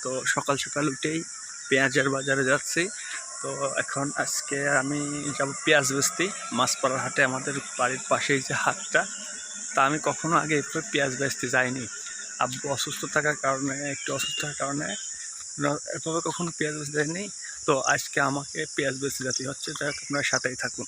তো সকাল সকাল উঠেই পেঁয়াজের বাজারে যাচ্ছি। তো এখন আজকে আমি যাব পেঁয়াজ বেচতে, মাছপাড়ার হাটে। আমাদের বাড়ির পাশেই যে হাটটা, তা আমি কখনো আগে এভাবে পেঁয়াজ বেচতে যাইনি। আব্বু অসুস্থ থাকার কারণে, একটু অসুস্থতার কারণে এভাবে কখনো পেঁয়াজ বেচতে যাইনি। তো আজকে আমাকে পেঁয়াজ বেচতে যেতে হচ্ছে, যাই হোক আপনার সাথেই থাকুন।